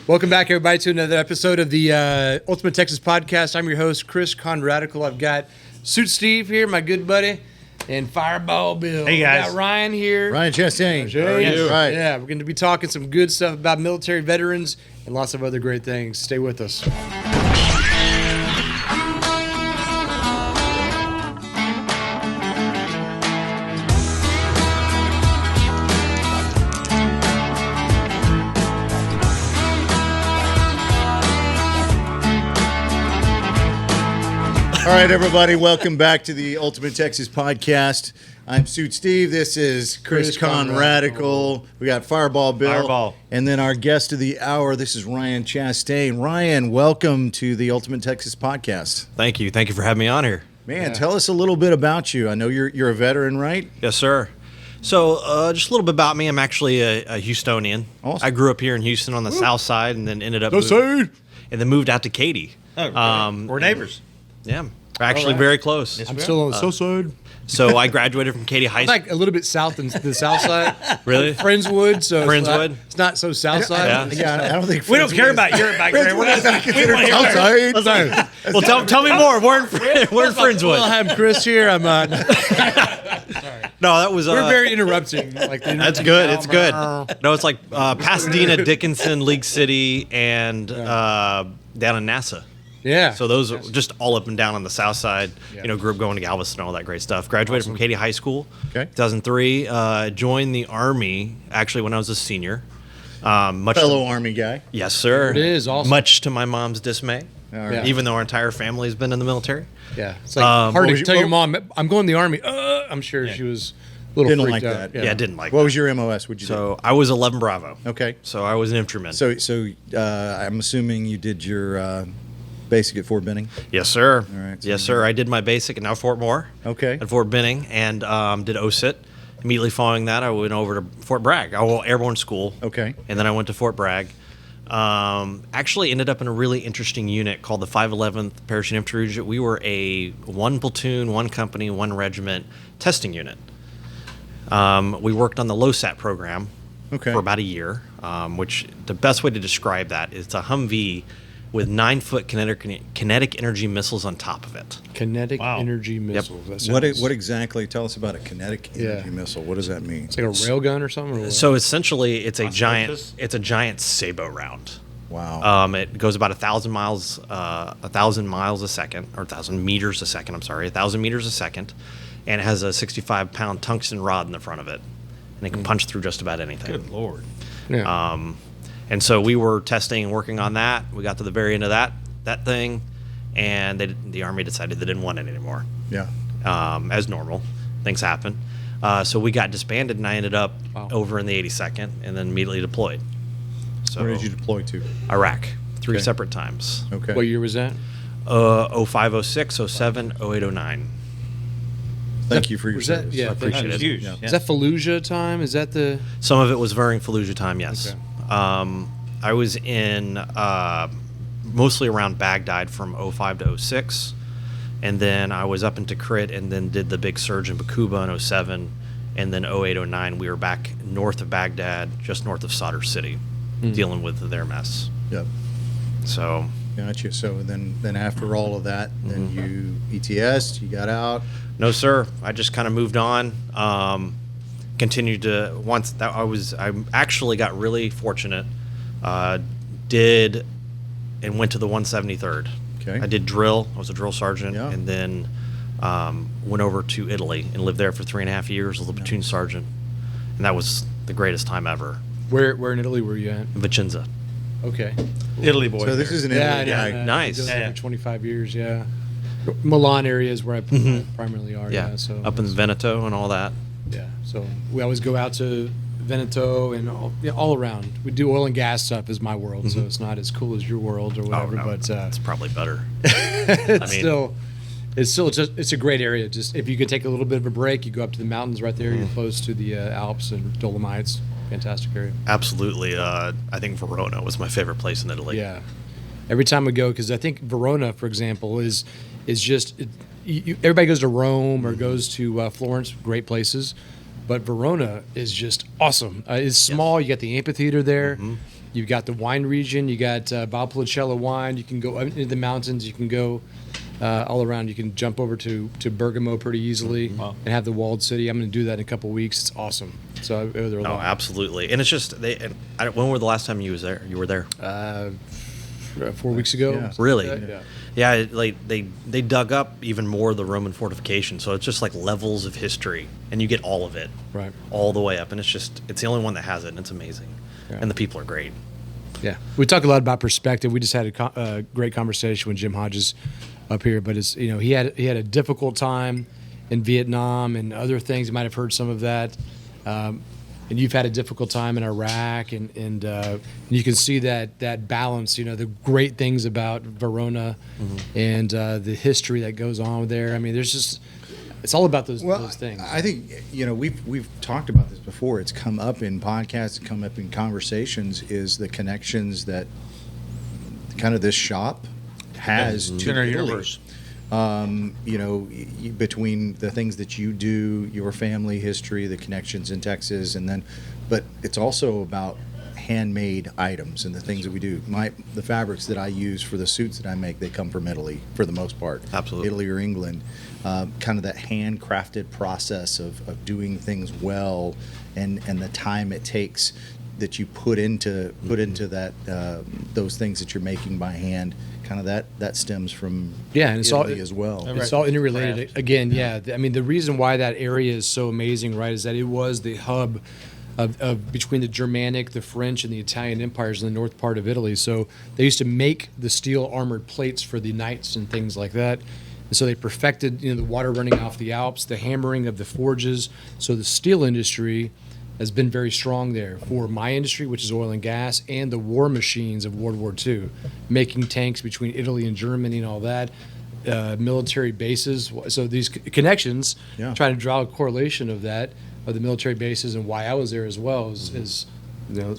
Welcome back, everybody, to another episode of the Ultimate Texas Podcast. I'm your host, Chris Conradical. I've got Suit Steve here, my good buddy, and Fireball Bill. Hey, guys. We got Ryan here. Ryan Chastain. How are you? Right. Yeah, we're going to be talking some good stuff about military veterans and lots of other great things. Stay with us. All right, everybody, welcome back to the Ultimate Texas Podcast. I'm Suit Steve. This is Chris Conradical. We got Fireball Bill. Fireball. And then our guest of the hour, this is Ryan Chastain. Ryan, welcome to the Ultimate Texas Podcast. Thank you. Thank you for having me on here. Man, tell us a little bit about you. I know you're a veteran, right? Yes, sir. So just a little bit about me. I'm actually a Houstonian. Awesome. I grew up here in Houston on the south side and then ended up moved out to Katy. We're neighbors. Yeah. We're actually very close. I'm still on the south side. So I graduated from Katy High I'm School. like a little bit south than the south side. Really? Friendswood. So Friendswood? It's not so south side. Yeah. I don't think We don't care about your background. We want to hear outside. Well, tell me more. We're in Friendswood. Well, I'm Chris here. I'm No, that was... we're very interrupting. Like That's good. It's good. No, it's like Pasadena, Dickinson, League City, and down in NASA. Yeah. So those are just all up and down on the south side. Yeah. You know, grew up going to Galveston and all that great stuff. Graduated from Katy High School, Okay. 2003. Joined the Army actually when I was a senior. Much Fellow Army guy. yes, sir. It is awesome. Much to my mom's dismay, All right. Yeah. even though our entire family has been in the military. Yeah. It's like hard what to was tell your- your mom, I'm going to the Army. I'm sure she was a little Didn't freaked like out. that. Yeah, I didn't like What that. was your MOS? What'd you do? So I was 11 Bravo. Okay. So I was an infantryman. So I'm assuming you did your basic at Fort Benning? yes, sir. All right, so Yes, sir. I did my basic at now Fort Moore. Okay. At Fort Benning and did OSIT. Immediately following that, I went over to Fort Bragg, airborne school. Okay. And then I went to Fort Bragg. Actually ended up in a really interesting unit called the 511th Parachute Infantry Unit. We were a one platoon, one company, one regiment testing unit. We worked on the LOSAT program Okay. for about a year, which the best way to describe that is it's a Humvee with 9-foot kinetic energy missiles on top of it. Kinetic Wow. energy missiles. That What sounds- exactly? Tell us about a kinetic energy missile. What does that mean? It's like a railgun or something? Or what? So essentially, it's a giant Osmosis? sabot round. Wow. It goes about 1,000 miles a second, or 1,000 meters a second. I'm sorry, 1,000 meters a second, and it has a 65-pound tungsten rod in the front of it, and it can punch through just about anything. Good Lord. yeah. And so we were testing and working on that. We got to the very end of that thing, and the Army decided they didn't want it anymore. Yeah. As normal, things happen. So we got disbanded, and I ended up Wow. over in the 82nd, and then immediately deployed. So Where did you deploy to? Iraq, 3 Okay. separate times. Okay. What year was that? 05, 06, 07, 08, 09. Thank you for your Was that- service. yeah, I thank appreciate you. it. Huge. Yeah. Yeah. Is that Fallujah time? Is that the... Some of it was during Fallujah time, yes. Okay. I was in mostly around Baghdad from 05 to 06, and then I was up in Tikrit and then did the big surge in Bakuba in 07, and then 08, 09, we were back north of Baghdad, just north of Sadr City, dealing with their mess. Yep. So Gotcha. So then after all of that, then you ETS'd, you got out. no, sir. I just kind of moved on. Continued to I actually got really fortunate. Did and went to the 173rd. Okay. I did drill. I was a drill sergeant, Yeah. and then went over to Italy and lived there for 3.5 years as a platoon sergeant, and that was the greatest time ever. Where in Italy were you at? Vicenza. Okay. Italy boy. So this is an Italy guy. Nice. I did Yeah. for 25 years, yeah. Milan area is where I primarily are, yeah. So Up in Veneto and all that. yeah. So we always go out to Veneto and all around. We do oil and gas stuff is my world, so it's not as cool as your world or whatever, no, but it's probably better. it's still just it's a great area. Just if you could take a little bit of a break, you go up to the mountains right there. You're close to the Alps and Dolomites. Fantastic area. Absolutely. I think Verona was my favorite place in Italy. Yeah. Every time we go, because I think Verona, for example, is just everybody goes to Rome or goes to Florence, great places, but Verona is just awesome. It's small. You got the amphitheater there. You've got the wine region. You got Valpolicella wine. You can go into the mountains. You can go all around. You can jump over to Bergamo pretty easily and have the walled city. I'm going to do that in a couple of weeks. It's awesome. So I go there a Oh, lot. absolutely. And it's just when were the last time you were there? 4 weeks ago. Yeah. Really? Yeah. Yeah, like they dug up even more of the Roman fortification, so it's just like levels of history, and you get all of it, Right. all the way up, and it's the only one that has it, and it's amazing, Yeah. and the people are great. Yeah, we talk a lot about perspective. We just had a great conversation with Jim Hodges up here, but it's he had a difficult time in Vietnam and other things. You might have heard some of that, and you've had a difficult time in Iraq, and you can see that balance. The great things about Verona and the history that goes on there. I mean, it's all about those things. I think we've talked about this before. It's come up in podcasts, it's come up in conversations. Is the connections that kind of this shop has to in our Italy. universe. Between the things that you do, your family history, the connections in Texas, but it's also about handmade items and the things that we do. The fabrics that I use for the suits that I make, they come from Italy for the most part. Absolutely. Italy or England. Kind of that handcrafted process of doing things well, and the time it takes that you put into that those things that you're making by hand. Kind of that stems from And it's Italy as well. It's all interrelated. Again, I mean, the reason why that area is so amazing, right, is that it was the hub of between the Germanic, the French, and the Italian empires in the north part of Italy. So they used to make the steel armored plates for the knights and things like that. And so they perfected, the water running off the Alps, the hammering of the forges. So the steel industry has been very strong there for my industry, which is oil and gas, and the war machines of World War II, making tanks between Italy and Germany and all that, military bases. So these connections, trying to draw a correlation of that, of the military bases and why I was there as well, is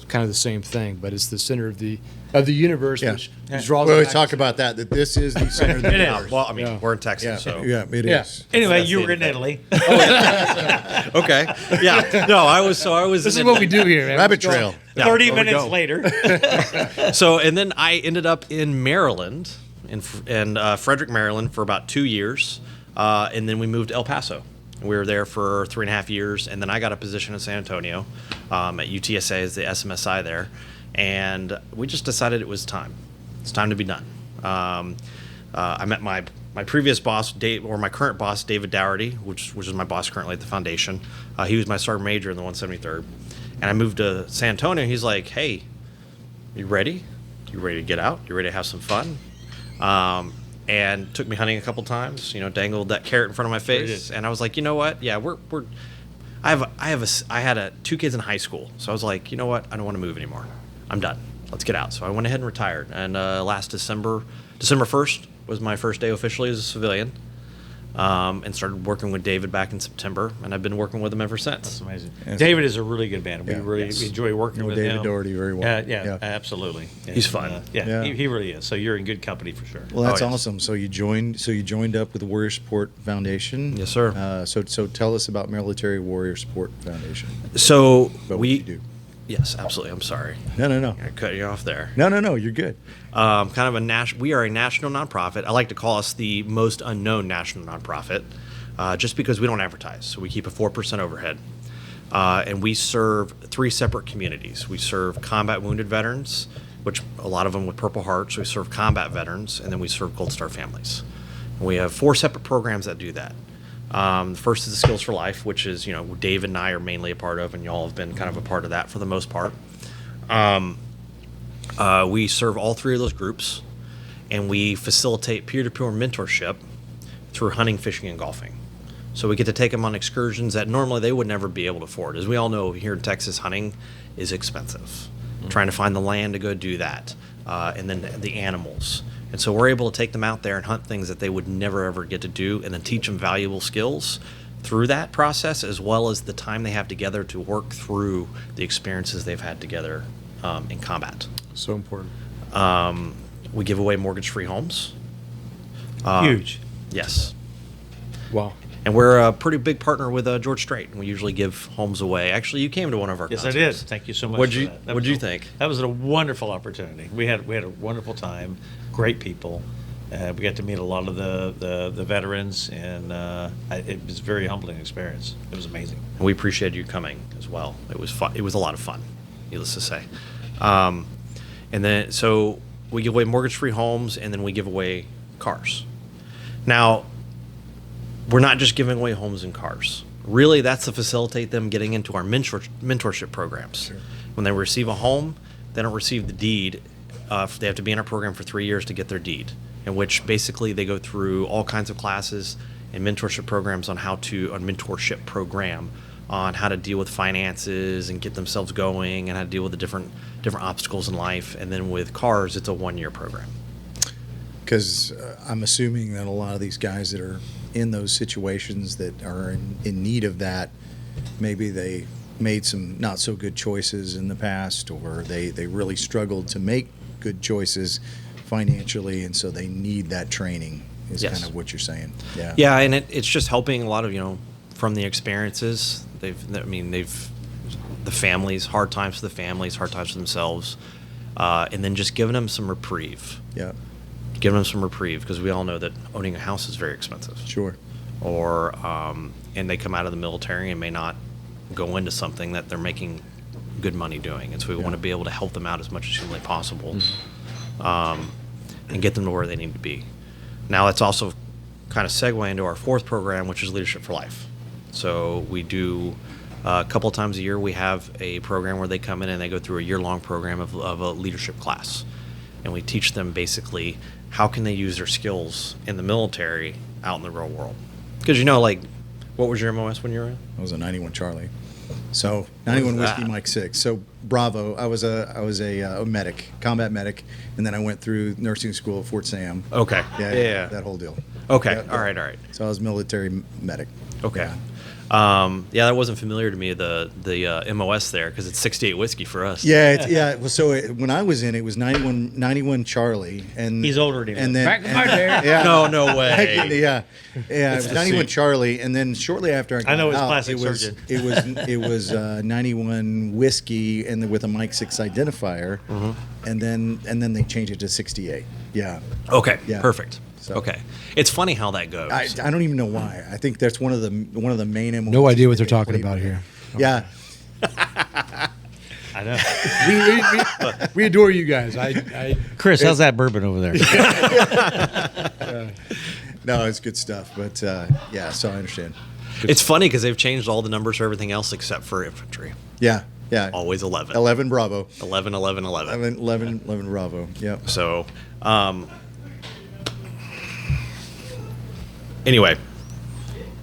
kind of the same thing, but it's the center of the universe, which draws. We always back talk to- about that this is the center of the It universe. is. Well, I mean, we're in Texas, so It Yeah. is. Anyway, That's you the were in end Italy. okay, yeah, no, I was This is in what we do here, man. Rabbit trail. Yeah, 30 there we minutes go. later. So, and then I ended up in Maryland, in Frederick, Maryland, for about 2 years, and then we moved to El Paso. We were there for 3.5 years, and then I got a position in San Antonio at UTSA as the SMSI there, and we just decided it was time. It's time to be done. I met my previous boss, my current boss, David Dougherty, which is my boss currently at the foundation. He was my sergeant major in the 173rd, and I moved to San Antonio. He's like, "Hey, you ready? You ready to get out? You ready to have some fun?" And took me hunting a couple times. Dangled that carrot in front of my face, and I was like, you know what? Yeah, I had 2 kids in high school, so I was like, you know what? I don't want to move anymore. I'm done. Let's get out. So I went ahead and retired. And last December 1st was my first day officially as a civilian, and started working with David back in September, and I've been working with him ever since. That's amazing. Yes. David is a really good man. We Yeah. really Yes. enjoy working Know with David him. Dougherty very well. Yeah, absolutely. He's fun. Yeah. He really is. So you're in good company for sure. Well, that's Oh, yes. awesome. So you joined up with the Warrior Support Foundation. Yes, sir. So tell us about Military Warrior Support Foundation. So About what we you do. Yes, absolutely. I'm sorry. No. I cut you off there. No. You're good. Kind of we are a national nonprofit. I like to call us the most unknown national nonprofit, just because we don't advertise. So we keep a 4% overhead, and we serve 3 separate communities. We serve combat wounded veterans, which a lot of them with Purple Hearts. We serve combat veterans, and then we serve Gold Star families. And we have 4 separate programs that do that. The first is the Skills for Life, which is David and I are mainly a part of, and y'all have been kind of a part of that for the most part. We serve all 3 of those groups, and we facilitate peer-to-peer mentorship through hunting, fishing, and golfing. So we get to take them on excursions that normally they would never be able to afford. As we all know, here in Texas, hunting is expensive. Trying to find the land to go do that, and then the animals. And so we're able to take them out there and hunt things that they would never ever get to do, and then teach them valuable skills through that process, as well as the time they have together to work through the experiences they've had together in combat. So important. We give away mortgage-free homes. Huge. Yes. Wow. And we're a pretty big partner with George Strait. We usually give homes away. Actually, you came to one of our Yes, I concerts. did. Thank you so much. What'd for you that. That What'd was you a- think? That was a wonderful opportunity. We had a wonderful time. Great people. We got to meet a lot of the veterans, and it was a very humbling experience. It was amazing. And we appreciate you coming as well. It was fun. It was a lot of fun, needless to say. And then so we give away mortgage-free homes, and then we give away cars. Now, we're not just giving away homes and cars. Really, that's to facilitate them getting into our mentorship programs. Sure. When they receive a home, they don't receive the deed. They have to be in our program for 3 years to get their deed, in which basically they go through all kinds of classes and mentorship programs on how to deal with finances and get themselves going, and how to deal with the different obstacles in life. And then with cars, it's a 1-year program. Because I'm assuming that a lot of these guys that are in those situations that are in need of that, maybe they made some not so good choices in the past, or they really struggled to make good choices financially, and so they need that training is Yes. kind of what you're saying. Yeah. Yeah, and it's just helping a lot of, from the experiences. The families, hard times for the families, hard times for themselves, and then just giving them some reprieve. Yeah. Giving them some reprieve, because we all know that owning a house is very expensive. Sure. Or and they come out of the military and may not go into something that they're making good money doing, and so we want to be able to help them out as much as humanly possible, and get them to where they need to be. Now, that's also kind of segue into our 4th program, which is Leadership for Life. So we do a couple of times a year. We have a program where they come in and they go through a year-long program of a leadership class, and we teach them basically how can they use their skills in the military out in the real world. Because what was your MOS when you were in? I was a 91 Charlie. So 91 What was Whiskey that? Mike 6. So Bravo. I was a medic, combat medic, and then I went through nursing school at Fort Sam. Okay. Yeah. That whole deal. Okay. Yeah, All right. So I was military medic. Okay. Yeah. That wasn't familiar to me, the MOS there, because it's 68 whiskey for us. Yeah. Well, so when I was in, it was 91 Charlie, and He's older than you. And then Back in my day. Yeah. No way. Yeah, it was the 91 suit. Charlie, and then shortly after I got know his out, plastic it was surgeon. it was 91 whiskey, and then with a Mike 6 identifier, and then they changed it to 68. Yeah, Okay. Yeah. Perfect. So- Okay. It's funny how that goes. I don't even know why. I think that's one of the main. No idea what that they're they talking played about with. here. Yeah, I know. We adore you guys. I Chris, how's that bourbon over there? no, it's good stuff. But yeah, so I understand. It's funny because they've changed all the numbers for everything else except for infantry. Yeah. Always 11. 11 Bravo. 11, 11, 11. 11 Bravo. Yep. So, anyway,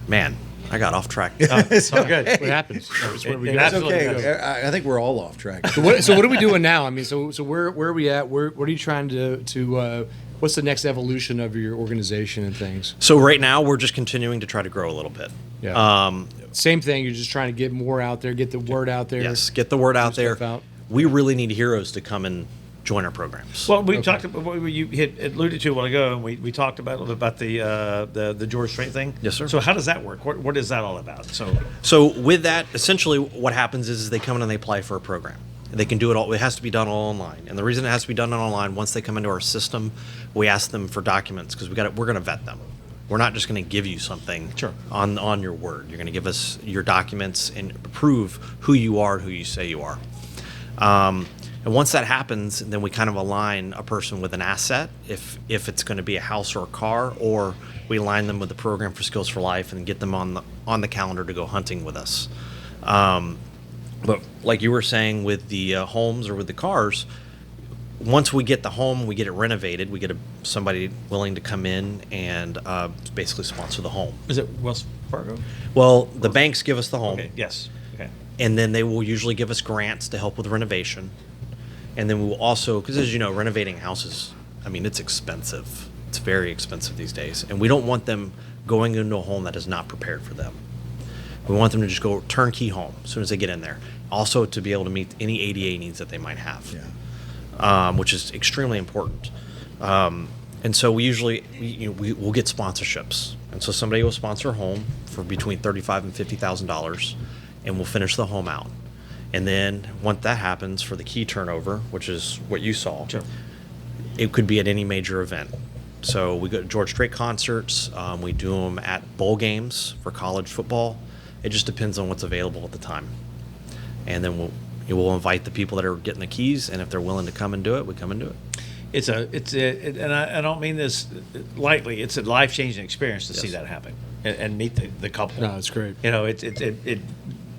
man, I got off track. It's all good. what happens. That's where we It go. It's absolutely okay. goes. I think we're all off track. So what are we doing now? I mean, so where are we at? What are you trying to what's the next evolution of your organization and things? So right now we're just continuing to try to grow a little bit. Yeah. Same thing. You're just trying to get more out there, get the word out there. Yes, get the word out there. stuff out. We really need heroes to come and join our programs. Well, we talked about what you had alluded to a while ago, and we talked about a little bit about the George Strait thing. Yes, sir. So how does that work? What is that all about? So with that, essentially what happens is they come in and they apply for a program. They can do it all. It has to be done all online. And the reason it has to be done online, once they come into our system, we ask them for documents because we're going to vet them. We're not just going to give you something Sure. on your word. You're going to give us your documents and prove who you are and who you say you are. And once that happens, then we kind of align a person with an asset, if it's going to be a house or a car, or we align them with the program for Skills for Life and get them on the calendar to go hunting with us. But like you were saying with the homes or with the cars, once we get the home, we get it renovated, we get somebody willing to come in and basically sponsor the home. Is it Wells Fargo? Well, the banks give us the home. Okay. Yes. Okay. And then they will usually give us grants to help with renovation. And then we will also, because as you know, renovating houses, I mean, it's expensive. It's very expensive these days. And we don't want them going into a home that is not prepared for them. We want them to just go turnkey home as soon as they get in there. Also to be able to meet any ADA needs that they might have, Yeah. which is extremely important. And so we usually we'll get sponsorships, and so somebody will sponsor a home for between $35,000 and $50,000, and we'll finish the home out. And then once that happens for the key turnover, which is what you saw, Sure. it could be at any major event. So we go to George Strait concerts. We do them at bowl games for college football. It just depends on what's available at the time. And then we'll invite the people that are getting the keys, and if they're willing to come and do it, we come and do it. And I don't mean this lightly. It's a life-changing experience to see that happen and meet the couple. No, it's great. You know, it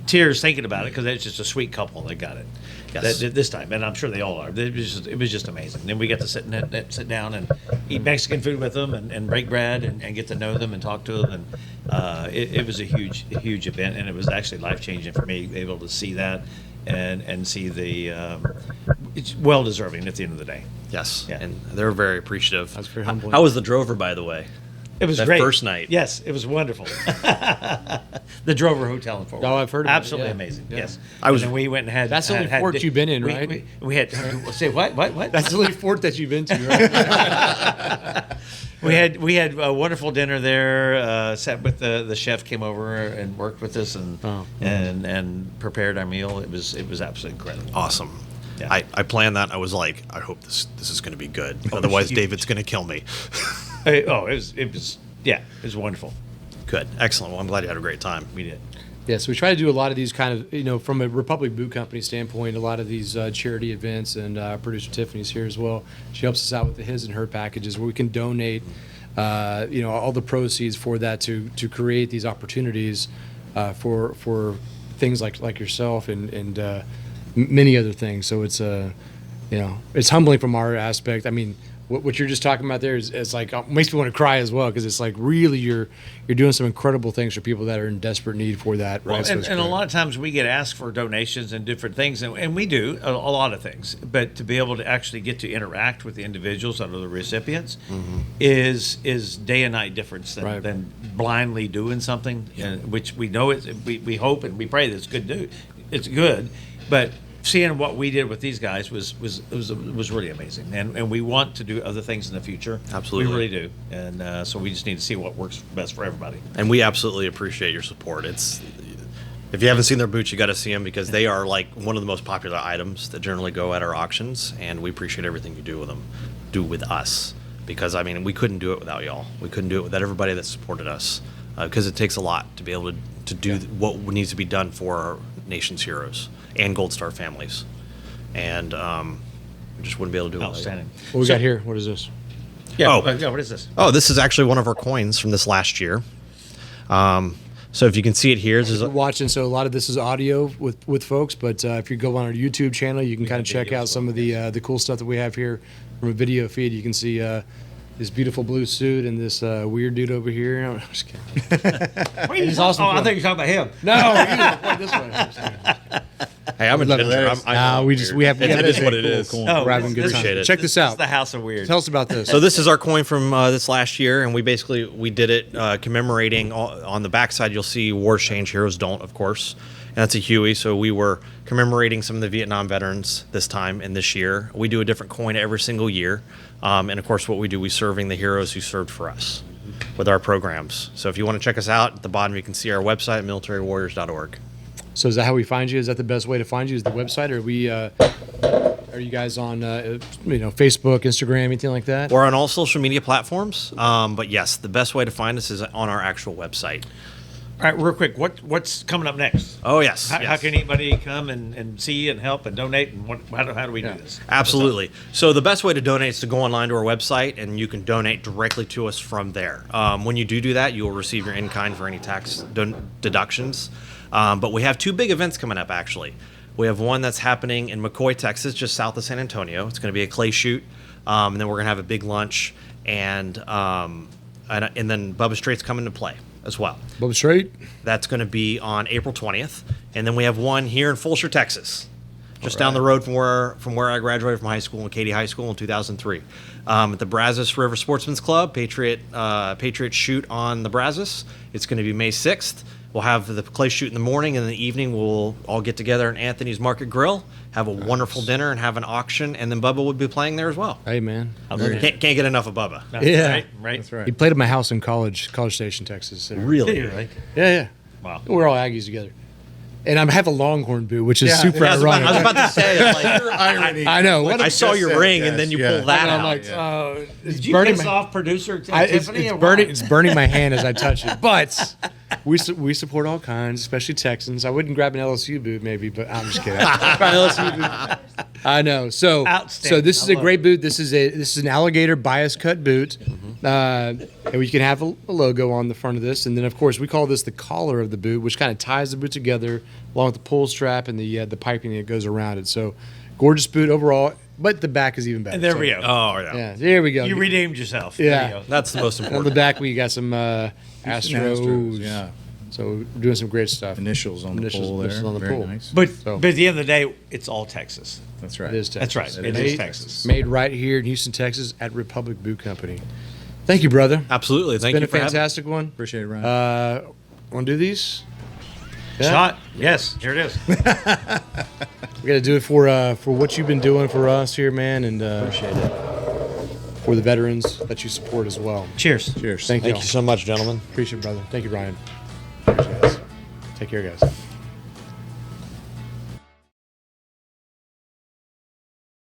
tears thinking about it because it's just a sweet couple that got it. Yes. This time, and I'm sure they all are. It was just amazing. Then we got to sit down and eat Mexican food with them and break bread and get to know them and talk to them. And it was a huge event, and it was actually life-changing for me, able to see that and see it's well deserving at the end of the day. Yes, Yeah. and they're very appreciative. That's very humbling. How was the drover, by the way? It was That great. first night. Yes, it was wonderful. The Drover Hotel in Fort Worth. Oh, I've heard about it, Absolutely yeah. amazing. Yeah. Yes. I was- And then we went and had. That's the only had fort you've been in, right? We had. Say what? What? That's the only fort that you've been to, right? We had a wonderful dinner there. Sat with the chef, came over and worked with us and prepared our meal. It was absolutely incredible. Awesome. Yeah. I planned that. I was like, I hope this is going to be good. Otherwise, huge. David's going to kill me. It was wonderful. Good. Excellent. Well, I'm glad you had a great time. We did. Yeah, so we try to do a lot of these kind of, from a Republic Boot Company standpoint, a lot of these charity events, and producer Tiffany's here as well. She helps us out with the his and her packages where we can donate, all the proceeds for that to create these opportunities for things like yourself and many other things. So it's it's humbling from our aspect. I mean, what you're just talking about there is like makes me want to cry as well, because it's like really you're doing some incredible things for people that are in desperate need for that. Right? Well, So it's and a great. lot of times we get asked for donations and different things, and we do a lot of things. But to be able to actually get to interact with the individuals that are the recipients is day and night difference than, Right. than blindly doing something, which we know we hope and we pray that it's good, but seeing what we did with these guys was really amazing, and we want to do other things in the future. Absolutely. we really do, and so we just need to see what works best for everybody. And we absolutely appreciate your support. If you haven't seen their boots, you got to see them, because they are like one of the most popular items that generally go at our auctions, and we appreciate everything you do with us. Because I mean, we couldn't do it without y'all. We couldn't do it without everybody that supported us, because it takes a lot to be able to do what needs to be done for our nation's heroes and Gold Star families, and we just wouldn't be able to do it. Outstanding. What we got here? What is this? Yeah. Oh. Yeah, what is this? Oh, this is actually one of our coins from this last year. So if you can see it here, this is We're watching, so a lot of this is audio with folks, but if you go on our YouTube channel, you can kind of check out some of the cool stuff that we have here from a video feed. You can see this beautiful blue suit and this weird dude over here. I'm just kidding. He's awesome. I think you're talking about him. No, you don't point this way. hey, I'm a Love it. ginger. No, we have It is what it is. Cool. Oh, We're having a good Appreciate time. it. Check this out. It's the House of Weird. Tell us about this. So this is our coin from this last year, and we did it commemorating on the backside. You'll see Wars Change, Heroes Don't, of course, and that's a Huey. So we were commemorating some of the Vietnam veterans this time and this year. We do a different coin every single year, and of course, what we do, we serving the heroes who served for us with our programs. So if you want to check us out, at the bottom you can see our website, militarywarriors.org. So is that how we find you? Is that the best way to find you? Is the website? Or are you guys on Facebook, Instagram, anything like that? We're on all social media platforms, but yes, the best way to find us is on our actual website. All right, real quick, what's coming up next? Oh, yes. How yes. can anybody come and see and help and donate, and how do we do this? Absolutely. So the best way to donate is to go online to our website, and you can donate directly to us from there. When you do that, you will receive your in-kind for any tax deductions. But we have two big events coming up, actually. We have one that's happening in McCoy, Texas, just south of San Antonio. It's going to be a clay shoot, and then we're going to have a big lunch, and then Bubba Straight's coming to play as well. Bubba Straight? That's going to be on April 20th. And then we have one here in Fulshear, Texas, just down the road from where I graduated from high school, in Katy High School in 2003. At the Brazos River Sportsman's Club, Patriot Shoot on the Brazos. It's going to be May 6th. We'll have the clay shoot in the morning, and in the evening we'll all get together in Anthony's Market Grill, have a wonderful dinner, and have an auction. And then Bubba would be playing there as well. Hey, man. Can't get enough of Bubba. Yeah. Right. That's right. He played at my house in College Station, Texas. Really? Right. Yeah. Wow. We're all Aggies together. And I have a Longhorn boot, which is super I was ironic. about to say, like, I know. What I a- saw your said, ring, yes, and then you yeah. pull that and I'm out. like, it's Did you burning piss my, off producer Tiffany? it's or burning. what? It's burning my hand as I touch it. But we support all kinds, especially Texans. I wouldn't grab an LSU boot, maybe, but I'm just kidding. Grab an LSU boot. I know. So Outstanding. this is I a love great boot. This is an alligator bias cut boot, and you can have a logo on the front of this, and then of course we call this the collar of the boot, which kind of ties the boot together along with the pull strap and the piping that goes around it. So gorgeous boot overall, but the back is even better. And there So, we go. Oh yeah. Yeah, there we go. You redeemed yourself. Yeah. There you go. That's the most on the important. back we got some Astros. Yeah. So we're doing some great stuff. Initials on the pole there. Initials on the Very pole. nice. But So- at the end of the day, it's all Texas. That's right. It is Texas. That's right. It made, is Texas. Made right here in Houston, Texas, at Republic Boot Company. Thank you, brother. Absolutely. Thank Been you a for having me. fantastic one. Appreciate it, Ryan. Want to do these? Yeah? Shot. Yes. Here it is. We got to do it for what you've been doing for us here, man, and Appreciate it. for the veterans that you support as well. Cheers. Cheers. Thank you. Thank you so much, gentlemen. Appreciate it, brother. Thank you, Ryan. Thanks, guys. Take care, guys.